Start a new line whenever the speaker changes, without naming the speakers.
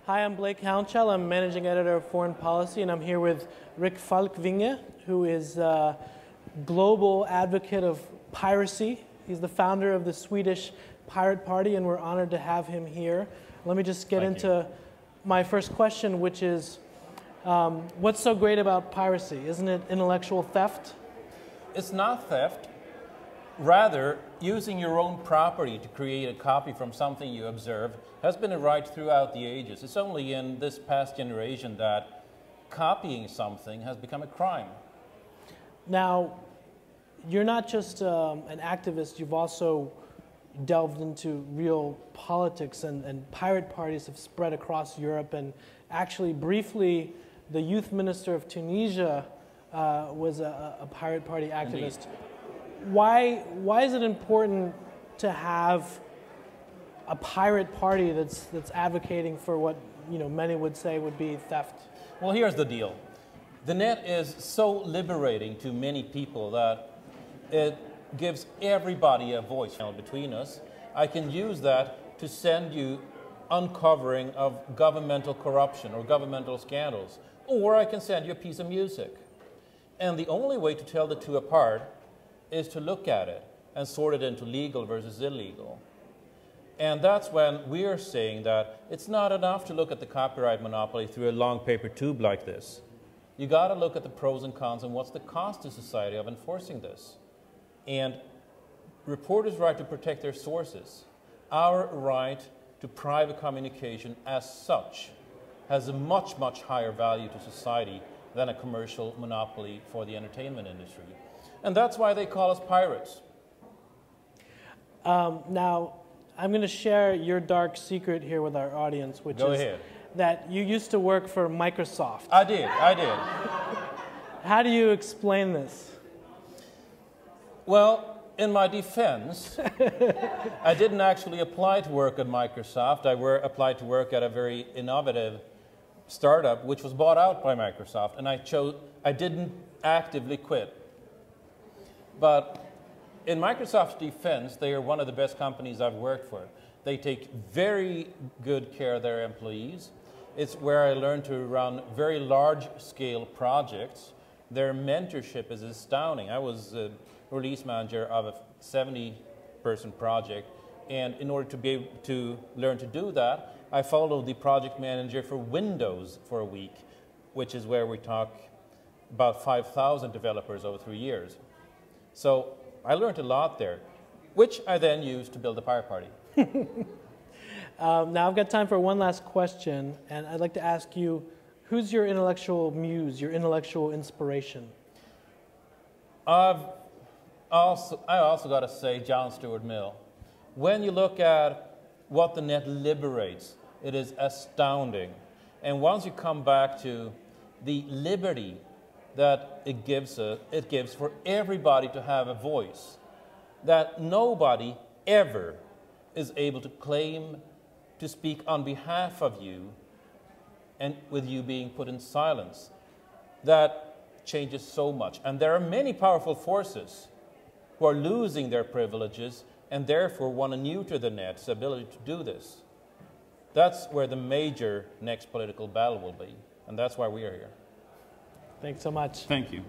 Hi, I'm Blake Hounshell. I'm Managing Editor of Foreign Policy, and I'm here with Rick Falkvinge, who is a global advocate of piracy. He's the founder of the Swedish Pirate Party, and we're honored to have him here. Let me just get into my first question, which is, what's so great about piracy? Isn't it intellectual theft?
It's not theft. Rather, using your own property to create a copy from something you observe has been a right throughout the ages. It's only in this past generation that copying something has become a crime.
Now, you're not just an activist, you've also delved into real politics, and pirate parties have spread across Europe, and actually briefly the youth minister of Tunisia was a pirate party activist.
Indeed.
Why is it important to have a pirate party that's advocating for what many would say would be theft?
Well, here's the deal. The net is so liberating to many people that it gives everybody a voice between us. I can use that to send you uncovering of governmental corruption or governmental scandals, or I can send you a piece of music. And the only way to tell the two apart is to look at it and sort it into legal versus illegal. And that's when we're saying that it's not enough to look at the copyright monopoly through a long paper tube like this. You got to look at the pros and cons and what's the cost to society of enforcing this. And reporters' right to protect their sources, our right to private communication as such, has a much, much higher value to society than a commercial monopoly for the entertainment industry. And that's why they call us pirates.
Now, I'm going to share your dark secret here with our audience, which is that you used to work for Microsoft.
I did.
How do you explain this?
Well, in my defense, I didn't actually apply to work at Microsoft. I applied to work at a very innovative startup, which was bought out by Microsoft, and I didn't actively quit. But in Microsoft's defense, they are one of the best companies I've worked for. They take very good care of their employees. It's where I learned to run very large-scale projects. Their mentorship is astounding. I was a release manager of a 70-person project, and in order to be able to learn to do that, I followed the project manager for Windows for a week, which is where we talk about 5,000 developers over 3 years. So I learned a lot there, which I then used to build the Pirate Party.
Now I've got time for one last question, and I'd like to ask you, who's your intellectual muse, your intellectual inspiration?
I also got to say John Stuart Mill. When you look at what the net liberates, it is astounding. And once you come back to the liberty that it gives for everybody to have a voice, that nobody ever is able to claim to speak on behalf of you, and with you being put in silence, that changes so much. And there are many powerful forces who are losing their privileges and therefore want to neuter the net's ability to do this. That's where the major next political battle will be, and that's why we are here.
Thanks so much.
Thank you.